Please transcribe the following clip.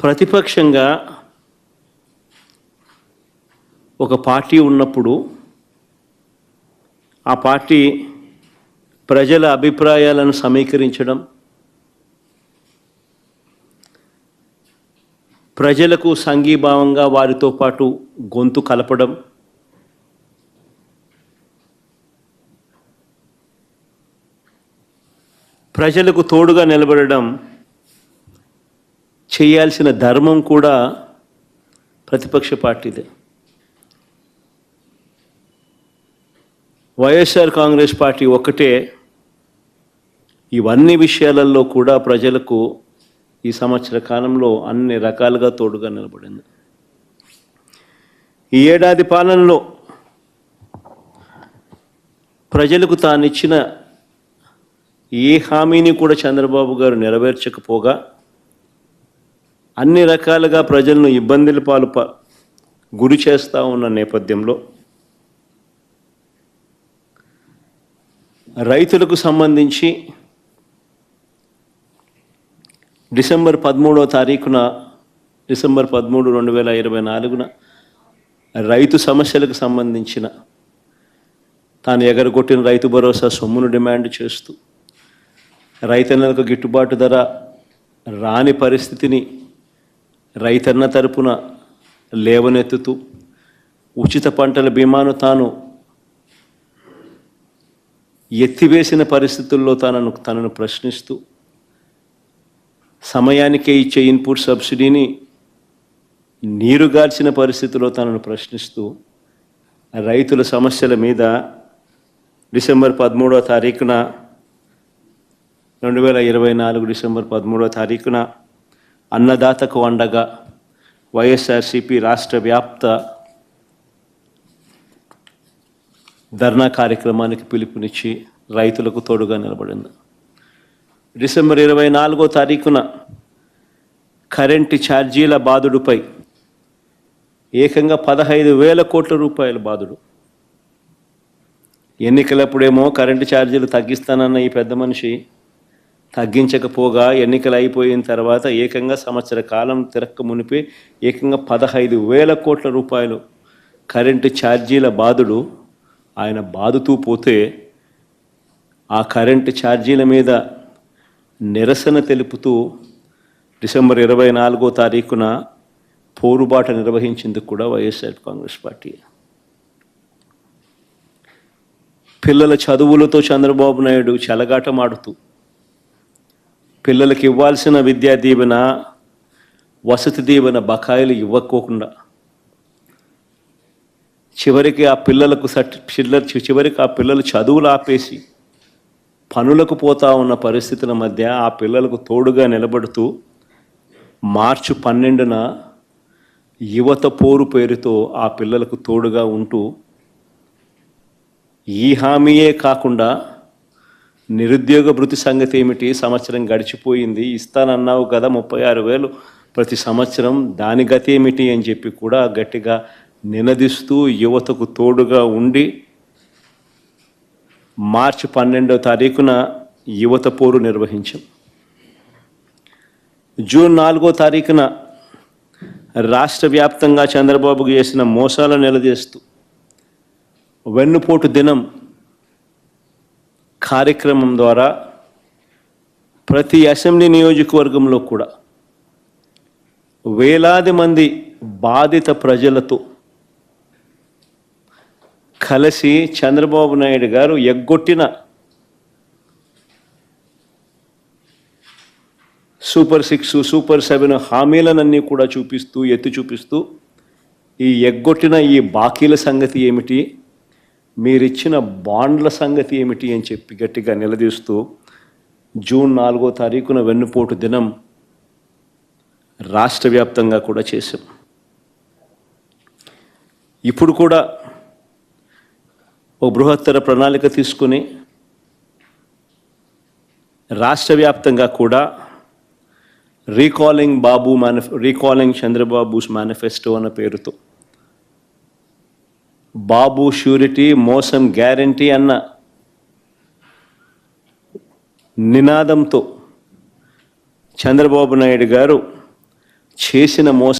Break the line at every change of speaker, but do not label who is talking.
ప్రతిపక్షంగా ఒక పార్టీ ఉన్నప్పుడు ఆ పార్టీ ప్రజల అభిప్రాయాలను సమీకరించడం, ప్రజలకు సంఘీభావంగా వారితో పాటు గొంతు కలపడం, ప్రజలకు తోడుగా నిలబడడం చేయాల్సిన ధర్మం కూడా ప్రతిపక్ష పార్టీదే. వైఎస్ఆర్ కాంగ్రెస్ పార్టీ ఒక్కటే ఇవన్నీ విషయాలలో కూడా ప్రజలకు ఈ సంవత్సర కాలంలో అన్ని రకాలుగా తోడుగా నిలబడింది. ఈ ఏడాది పాలనలో ప్రజలకు తానిచ్చిన ఏ హామీని కూడా చంద్రబాబు గారు నెరవేర్చకపోగా అన్ని రకాలుగా ప్రజలను ఇబ్బందుల పాలు గురి చేస్తూ ఉన్న నేపథ్యంలో రైతులకు సంబంధించి డిసెంబర్ 13, 2024 రైతు సమస్యలకు సంబంధించిన తాను ఎగరగొట్టిన రైతు భరోసా సొమ్మును డిమాండ్ చేస్తూ, రైతన్నలకు గిట్టుబాటు ధర రాని పరిస్థితిని రైతన్న తరపున లేవనెత్తుతూ, ఉచిత పంటల బీమాను తాను ఎత్తివేసిన పరిస్థితుల్లో తనను ప్రశ్నిస్తూ, సమయానికే ఇచ్చే ఇన్పుట్ సబ్సిడీని నీరుగార్చిన పరిస్థితుల్లో తనను ప్రశ్నిస్తూ రైతుల సమస్యల మీద డిసెంబర్ 13, 2024 అన్నదాతకు అండగా వైఎస్ఆర్సీపీ రాష్ట్ర వ్యాప్త ధర్నా కార్యక్రమానికి పిలుపునిచ్చి రైతులకు తోడుగా నిలబడింది. డిసెంబర్ 24 కరెంటు ఛార్జీల బాదుడుపై ఏకంగా 15,000 కోట్ల రూపాయల బాదుడు. ఎన్నికలప్పుడేమో కరెంటు ఛార్జీలు తగ్గిస్తానన్న ఈ పెద్ద మనిషి తగ్గించకపోగా ఎన్నికలు అయిపోయిన తర్వాత ఏకంగా సంవత్సర కాలం తిరక్క మునిపే ఏకంగా 15,000 కోట్ల రూపాయలు కరెంటు ఛార్జీల బాదుడు ఆయన బాదుతూ పోతే, ఆ కరెంటు ఛార్జీల మీద నిరసన తెలుపుతూ డిసెంబర్ 24 పోరుబాట నిర్వహించేందుకు కూడా వైఎస్ఆర్ కాంగ్రెస్ పార్టీ. పిల్లల చదువులతో చంద్రబాబు నాయుడు చెలగాటమాడుతూ పిల్లలకు ఇవ్వాల్సిన విద్యా దీవెన, వసతి దీవెన బకాయిలు ఇవ్వకోకుండా చివరికి ఆ పిల్లలు చదువులు ఆపేసి పనులకు పోతా ఉన్న పరిస్థితుల మధ్య ఆ పిల్లలకు తోడుగా నిలబడుతూ మార్చి 12 యువత పోరు పేరుతో ఆ పిల్లలకు తోడుగా ఉంటూ, ఈ హామీయే కాకుండా నిరుద్యోగ భృతి సంగతి ఏమిటి, సంవత్సరం గడిచిపోయింది, ఇస్తానన్నావు కదా 36,000 ప్రతి సంవత్సరం, దాని గతి ఏమిటి అని చెప్పి కూడా గట్టిగా నినదిస్తూ యువతకు తోడుగా ఉండి మార్చి 12 యువత పోరు నిర్వహించాం. జూన్ 4 రాష్ట్ర వ్యాప్తంగా చంద్రబాబుకు చేసిన మోసాలను నిలదీస్తూ వెన్నుపోటు దినం కార్యక్రమం ద్వారా ప్రతి అసెంబ్లీ నియోజకవర్గంలో కూడా వేలాది మంది బాధిత ప్రజలతో కలిసి చంద్రబాబు నాయుడు గారు ఎగ్గొట్టిన సూపర్ 6, సూపర్ 7 హామీలనన్నీ కూడా ఎత్తి చూపిస్తూ ఈ ఎగ్గొట్టిన ఈ బాకీల సంగతి ఏమిటి, మీరిచ్చిన బాండ్ల సంగతి ఏమిటి అని చెప్పి గట్టిగా నిలదీస్తూ జూన్ 4 వెన్నుపోటు దినం రాష్ట్ర వ్యాప్తంగా కూడా చేశాం. ఇప్పుడు కూడా ఓ బృహత్తర ప్రణాళిక తీసుకుని రాష్ట్ర వ్యాప్తంగా కూడా రీకాలింగ్ చంద్రబాబుస్ మేనిఫెస్టో అన్న పేరుతో బాబు ష్యూరిటీ, మోసం గ్యారంటీ అన్న నినాదంతో చంద్రబాబు నాయుడు గారు చేసిన మోసం